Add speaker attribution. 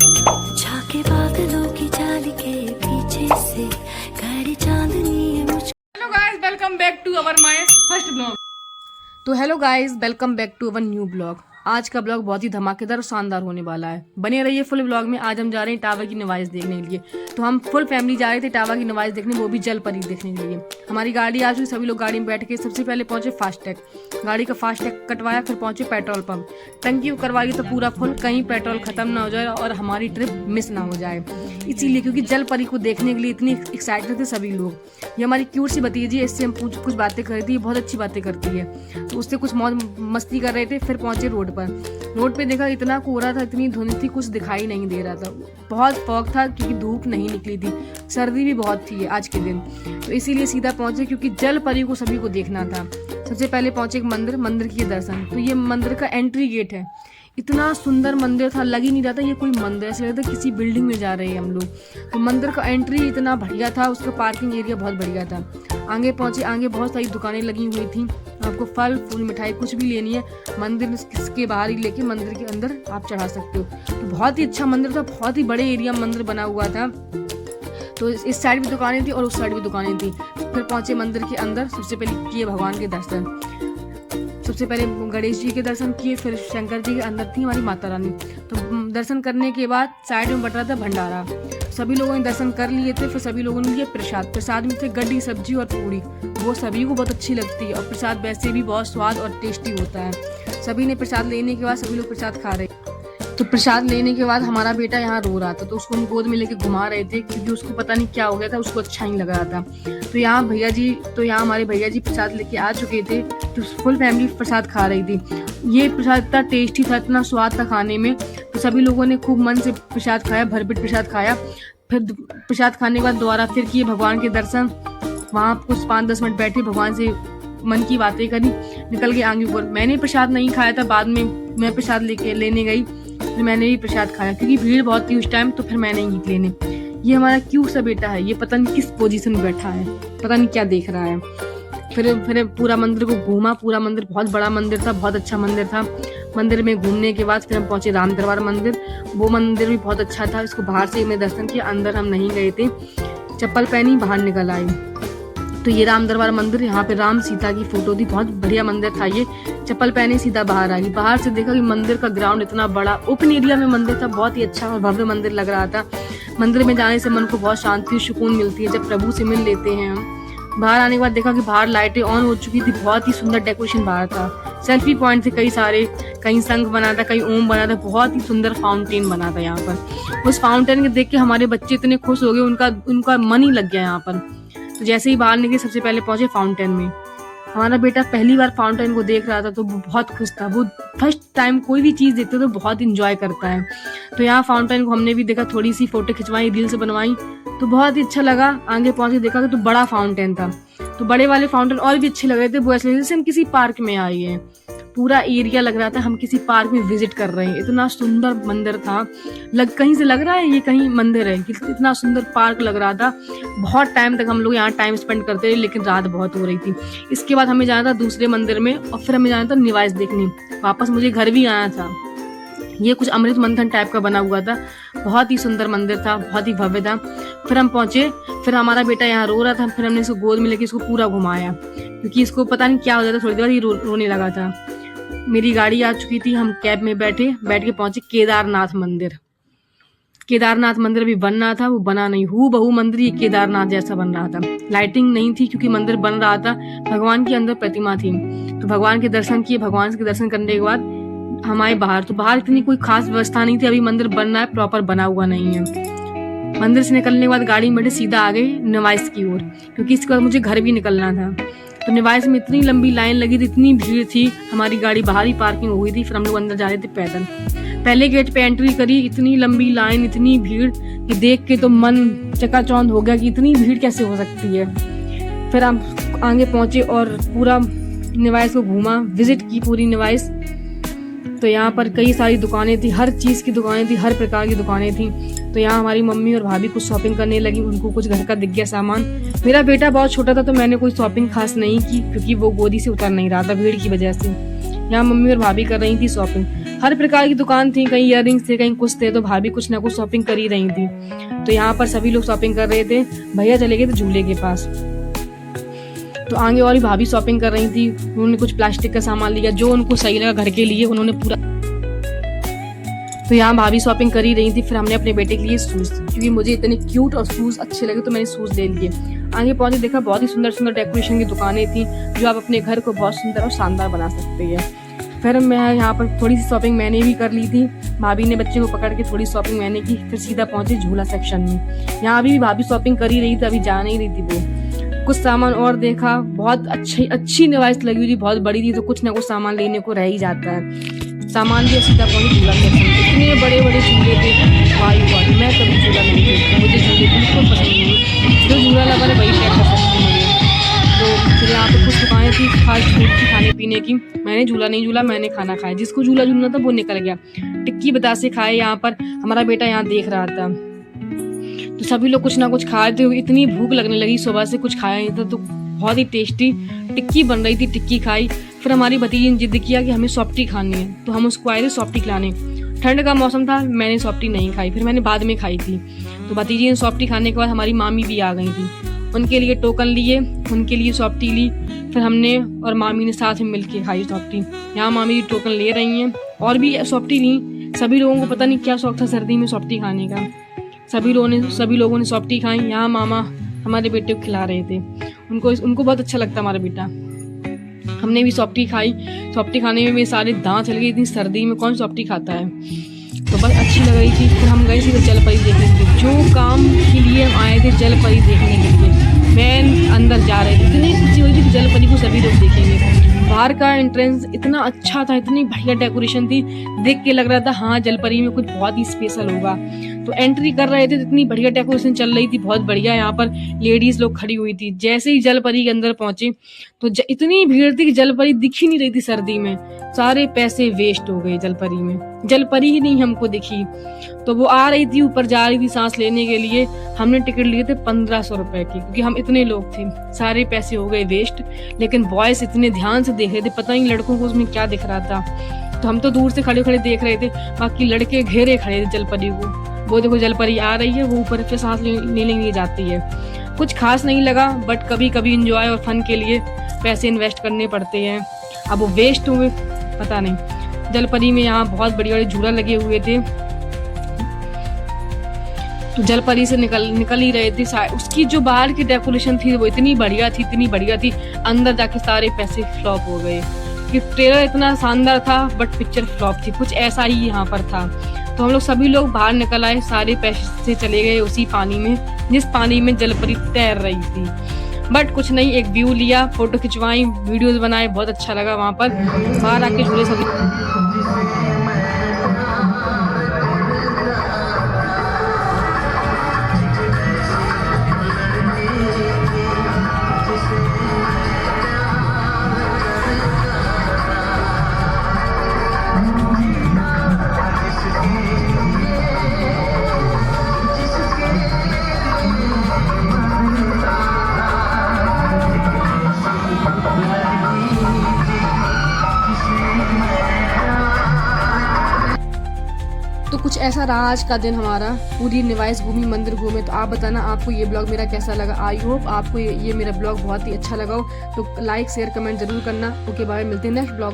Speaker 1: झाके बादलों की जाल के पीछे से गाड़ी चांदनी है मुझ।
Speaker 2: Hello guys, welcome back to our my first blog. तो hello guys, welcome back to our new blog. आज का ब्लॉग बहुत ही धमाकेदार और शानदार होने वाला है। बने रहिए फुल ब्लॉग में। आज हम जा रहे हैं टावर की नवाइश देखने के लिए। तो हम फुल फैमिली जा रहे थे टावर की नवाइश देखने, वो भी जल परी देखने के लिए। हमारी गाड़ी आ चुकी, सभी लोग गाड़ी में बैठ के सबसे पहले पहुंचे फास्टैग। गाड़ी का फास्टैग कटवाया, फिर पहुंचे पेट्रोल पंप। टंकी करवाई तो पूरा फुल, कहीं पेट्रोल खत्म ना हो जाए और हमारी ट्रिप मिस ना हो जाए। इसीलिए क्योंकि जल परी को देखने के लिए इतनी एक्साइटेड थे सभी लोग। ये हमारी क्यूट सी भतीजी है, इससे हम कुछ बातें कर रही थी। बहुत अच्छी बातें करती है, तो उससे कुछ मौज मस्ती कर रहे थे। फिर पहुंचे रोड पे देखा इतना कोहरा था, इतनी धुंध थी, कुछ दिखाई नहीं दे रहा था। बहुत फॉग था क्योंकि धूप नहीं निकली थी, सर्दी भी बहुत थी आज के दिन। तो इसीलिए सीधा पहुंचे क्योंकि जल परी को सभी को देखना था। सबसे पहले पहुंचे एक मंदिर के दर्शन। तो ये मंदिर का एंट्री गेट है। इतना सुंदर मंदिर था, लग ही नहीं रहा था ये कोई मंदिर, ऐसे लगता था किसी बिल्डिंग में जा रहे हैं हम लोग। तो मंदिर का एंट्री इतना बढ़िया था, उसका पार्किंग एरिया बहुत बढ़िया था। आगे पहुंचे, आगे बहुत सारी दुकानें लगी हुई थी। आपको फल फूल मिठाई कुछ भी लेनी है मंदिर के बाहर ही लेके मंदिर के अंदर आप चढ़ा सकते हो। तो बहुत ही अच्छा मंदिर था, बहुत ही बड़े एरिया में मंदिर बना हुआ था। तो इस साइड भी दुकानें थी और उस साइड भी दुकानें थी। फिर पहुंचे मंदिर के अंदर, सबसे पहले किए भगवान के दर्शन। सबसे पहले गणेश जी के दर्शन किए, फिर शंकर जी के अंदर थी हमारी माता रानी। तो दर्शन करने के बाद साइड में बट रहा था भंडारा। सभी लोगों ने दर्शन कर लिए थे। फिर सभी लोगों ने लिए प्रसाद में थे गड्डी, सब्जी और पूड़ी। वो सभी को बहुत अच्छी लगती है और प्रसाद वैसे भी बहुत स्वाद और टेस्टी होता है। सभी ने प्रसाद लेने के बाद सभी लोग प्रसाद खा रहे। तो प्रसाद लेने के बाद हमारा बेटा यहाँ रो रहा था, तो उसको हम गोद में लेके घुमा रहे थे क्योंकि उसको पता नहीं क्या हो गया था, उसको अच्छा नहीं लग रहा था। तो यहाँ हमारे भैया जी प्रसाद लेके आ चुके थे, तो फुल फैमिली प्रसाद खा रही थी। ये प्रसाद इतना टेस्टी था, इतना स्वाद था खाने में। तो सभी लोगों ने खूब मन से प्रसाद खाया, भरपेट प्रसाद खाया। फिर प्रसाद खाने के बाद दोबारा फिर किए भगवान के दर्शन। वहाँ कुछ 5-10 मिनट बैठे, भगवान से मन की बातें करी, निकल के आगे ऊपर। मैंने प्रसाद नहीं खाया था, बाद में मैं प्रसाद लेने गई, फिर मैंने भी प्रसाद खाया क्योंकि भीड़ बहुत थी उस टाइम, तो फिर मैं नहीं गई लेने। ये हमारा क्यूट सा बेटा है, ये पता नहीं किस पोजीशन में बैठा है, पता नहीं क्या देख रहा है। फिर पूरा मंदिर को घूमा। पूरा मंदिर बहुत बड़ा मंदिर था, बहुत अच्छा मंदिर था। मंदिर में घूमने के बाद फिर हम पहुंचे राम दरबार मंदिर। वो मंदिर भी बहुत अच्छा था, इसको बाहर से मैं दर्शन किया, अंदर हम नहीं गए थे। चप्पल पहनी बाहर निकल आए। तो ये राम दरबार मंदिर, यहाँ पे राम सीता की फोटो थी, बहुत बढ़िया मंदिर था ये। चप्पल पहने सीधा बाहर आई। बाहर से देखा कि मंदिर का ग्राउंड इतना बड़ा ओपन एरिया में मंदिर था, बहुत ही अच्छा और भव्य मंदिर लग रहा था। मंदिर में जाने से मन को बहुत शांति और सुकून मिलती है जब प्रभु से मिल लेते हैं हम। बाहर आने के बाद देखा कि बाहर लाइटें ऑन हो चुकी थी, बहुत ही सुंदर डेकोरेशन बाहर था। सेल्फी पॉइंट थे कई सारे, कहीं शंख बना था, कहीं ओम बना था, बहुत ही सुंदर फाउंटेन बना था यहाँ पर। उस फाउंटेन को देख के हमारे बच्चे इतने खुश हो गए, उनका मन ही लग गया यहाँ पर। तो जैसे ही बाहर निकले सबसे पहले पहुंचे फाउंटेन में। हमारा बेटा पहली बार फाउंटेन को देख रहा था, तो वो बहुत खुश था। वो फर्स्ट टाइम कोई भी चीज़ देखते तो बहुत इंजॉय करता है। तो यहाँ फाउंटेन को हमने भी देखा, थोड़ी सी फोटो खिंचवाई, रील्स बनवाई, तो बहुत ही अच्छा लगा। आगे पहुंचे देखा तो बड़ा फाउंटेन था। तो बड़े वाले फाउंटेन और भी अच्छे लग रहे थे, वो ऐसे जैसे हम किसी पार्क में आए हैं। पूरा एरिया लग रहा था हम किसी पार्क में विजिट कर रहे हैं। इतना सुंदर मंदिर था, कहीं से लग रहा है ये कहीं मंदिर है, इतना सुंदर पार्क लग रहा था। बहुत टाइम तक हम लोग यहाँ टाइम स्पेंड करते रहे, लेकिन रात बहुत हो रही थी। इसके बाद हमें जाना था दूसरे मंदिर में और फिर हमें जाना था निवास देखने। वापस मुझे घर भी आना था। ये कुछ अमृत मंथन टाइप का बना हुआ था, बहुत ही सुंदर मंदिर था, बहुत ही भव्य था। फिर हम पहुंचे, फिर हमारा बेटा यहाँ रो रहा था, फिर हमने इसको गोद में लेके इसको पूरा घुमाया क्योंकि इसको पता नहीं क्या हो जाता, थोड़ी देर ही रोने लगा था। मेरी गाड़ी आ चुकी थी, हम कैब में बैठ के पहुंचे केदारनाथ मंदिर। केदारनाथ मंदिर भी बन रहा था, वो बना नहीं, हूबहू मंदिर ये केदारनाथ जैसा बन रहा था। लाइटिंग नहीं थी क्योंकि मंदिर बन रहा था, भगवान के अंदर प्रतिमा थी। तो भगवान के दर्शन किए। भगवान के दर्शन करने के बाद हम आए बाहर। तो बाहर इतनी कोई खास व्यवस्था नहीं थी, अभी मंदिर बन रहा है, प्रॉपर बना हुआ नहीं है। मंदिर से निकलने के बाद गाड़ी में बैठे सीधा आ गए निवास की ओर, क्योंकि इसके बाद मुझे घर भी निकलना था। तो निवास में इतनी लंबी लाइन लगी थी, इतनी भीड़ थी, हमारी गाड़ी बाहर ही पार्किंग हो गई थी। फिर हम लोग अंदर जा रहे थे पैदल। पहले गेट पे एंट्री करी, इतनी लंबी लाइन, इतनी भीड़ कि देख के तो मन चकाचौंध हो गया कि इतनी भीड़ कैसे हो सकती है। फिर हम आगे पहुंचे और पूरा निवास को घूमा, विजिट की पूरी निवास। तो यहाँ पर कई सारी दुकानें थी, हर चीज़ की दुकानें थी, हर प्रकार की दुकानें थी। तो यहाँ हमारी मम्मी और भाभी कुछ शॉपिंग करने लगी, उनको कुछ घर का दिख गया सामान। मेरा बेटा बहुत छोटा था तो मैंने कोई शॉपिंग खास नहीं की क्योंकि वो गोदी से उतर नहीं रहा था भीड़ की वजह से। यहाँ मम्मी और भाभी कर रही थी शॉपिंग। हर प्रकार की दुकान थी, कहीं इयररिंग्स थे, कहीं कुछ थे, तो भाभी कुछ ना कुछ शॉपिंग कर ही रही थी। तो यहाँ पर सभी लोग शॉपिंग कर रहे थे। भैया चले गए थे झूले के पास, तो आगे और भी भाभी शॉपिंग कर रही थी। उन्होंने कुछ प्लास्टिक का सामान लिया जो उनको सही लगा घर के लिए, उन्होंने पूरा। तो यहाँ भाभी शॉपिंग कर ही रही थी। फिर हमने अपने बेटे के लिए शूज, क्योंकि मुझे इतने क्यूट और शूज अच्छे लगे तो मैंने शूज ले लिए। आगे पहुंचे, देखा बहुत ही सुंदर सुंदर डेकोरेशन की दुकानें थी जो आप अपने घर को बहुत सुंदर और शानदार बना सकते हैं। फिर मैं यहाँ पर थोड़ी सी शॉपिंग मैंने भी कर ली थी। भाभी ने बच्चे को पकड़ के थोड़ी शॉपिंग मैंने की। फिर सीधा पहुंचे झूला सेक्शन में। यहाँ अभी भी भाभी शॉपिंग कर ही रही थी, अभी जा नहीं रही थी वो। कुछ सामान और देखा, बहुत अच्छी डिवाइस लगी हुई थी, बहुत बड़ी थी, तो कुछ ना कुछ सामान लेने को रह ही जाता है। सामान भी सीधा पहुंचे झूला सेक्शन में। इतने बड़े बड़े झूले थे, भाई मैं कभी झूला नहीं देखती, मुझे झूले बिल्कुल पसंद नहीं। जो झूला लगा है वही टाइप पसंद है मुझे। तो फिर यहाँ पे कुछ दुकानें थी फास्ट फूड की, खाने पीने की। मैंने झूला नहीं झूला, मैंने खाना खाया। जिसको झूला झूलना था वो निकल गया। टिक्की बतासे खाए यहाँ पर, हमारा बेटा यहाँ देख रहा था। तो सभी लोग कुछ ना कुछ खाए थे। इतनी भूख लगने लगी, सुबह से कुछ खाया नहीं था, तो बहुत ही टेस्टी टिक्की बन रही थी, टिक्की खाई। फिर हमारी भतीजी ने जिद किया कि हमें सॉफ्टी खानी है, तो हम उसको आए थे सॉफ्टी खिलाने। ठंड का मौसम था, मैंने सॉफ्टी नहीं खाई, फिर मैंने बाद में खाई थी। तो भतीजी ने सॉफ्टी खाने के बाद हमारी मामी भी आ गई थी। उनके लिए टोकन लिए, उनके लिए सॉफ्टी ली। फिर हमने और मामी ने साथ में मिलके खाई सॉफ्टी। यहाँ मामी जी टोकन ले रही हैं और भी सॉफ्टी ली। सभी लोगों को पता नहीं क्या शौक था सर्दी में सॉफ्टी खाने का। सभी लोगों ने सॉफ्टी खाई। यहाँ मामा हमारे बेटे को खिला रहे थे, उनको बहुत अच्छा लगता हमारा बेटा। हमने भी सॉफ्टी खाई। सॉफ्टी खाने में मेरे सारे दांत चल गए, इतनी सर्दी में कौन सॉफ्टी खाता है। तो बस अच्छी लग रही थी। फिर हम गए सीधे जल परी देखने के लिए। जो काम के लिए हम आए थे जल परी देखने के लिए, मैं अंदर जा रहे थे। इतनी खुशी हुई थी कि जल परी को सभी लोग देखेंगे। बाहर का एंट्रेंस इतना अच्छा था, इतनी बढ़िया डेकोरेशन थी, देख के लग रहा था हाँ जल परी में कुछ बहुत ही स्पेशल होगा। तो एंट्री कर रहे थे तो इतनी बढ़िया डेकोरेशन चल रही थी, बहुत बढ़िया। यहाँ पर लेडीज लोग खड़ी हुई थी। जैसे ही जल परी के अंदर पहुंचे तो इतनी भीड़ थी कि जल परी दिख ही नहीं रही थी सर्दी में। सारे पैसे वेस्ट हो गए जल परी में, जल परी ही नहीं हमको दिखी। तो वो आ रही थी, ऊपर जा रही थी सांस लेने के लिए। हमने टिकट लिए थे 1500 रुपए की, क्योंकि हम इतने लोग थे। सारे पैसे हो गए वेस्ट। लेकिन बॉयज इतने ध्यान से देख रहे थे, पता नहीं लड़कों को उसमें क्या दिख रहा था। तो हम तो दूर से खड़े खड़े देख रहे थे, बाकी लड़के घेरे खड़े थे जल परी को। वो देखो जल परी आ रही है, वो ऊपर से सांस लेने जाती है। कुछ खास नहीं लगा, बट कभी कभी एंजॉय और फन के लिए पैसे इन्वेस्ट करने पड़ते हैं। अब वो वेस्ट हुए पता नहीं। जल परी में यहाँ बहुत बड़े बड़े झूला लगे हुए थे। तो जल परी से निकल ही रहे थे। उसकी जो बाहर की डेकोरेशन थी वो इतनी बढ़िया थी, अंदर जाके सारे पैसे फ्लॉप हो गए। कि ट्रेलर इतना शानदार था बट पिक्चर फ्लॉप थी। कुछ ऐसा ही यहाँ पर था। तो हम लोग सभी लोग बाहर निकल आए, सारे पैसे चले गए उसी पानी में जिस पानी में जल परी तैर रही थी। बट कुछ नहीं, एक व्यू लिया, फोटो खिंचवाई, वीडियोस बनाए, बहुत अच्छा लगा वहाँ पर। बाहर आके झूले सभी। तो कुछ ऐसा रहा आज का दिन हमारा। पूरी निवास घूमी, मंदिर घूमे। तो आप बताना आपको ये ब्लॉग मेरा कैसा लगा। आई होप आपको ये मेरा ब्लॉग बहुत ही अच्छा लगा हो। तो लाइक शेयर कमेंट जरूर करना। ओके बाय, मिलते हैं नेक्स्ट ब्लॉग।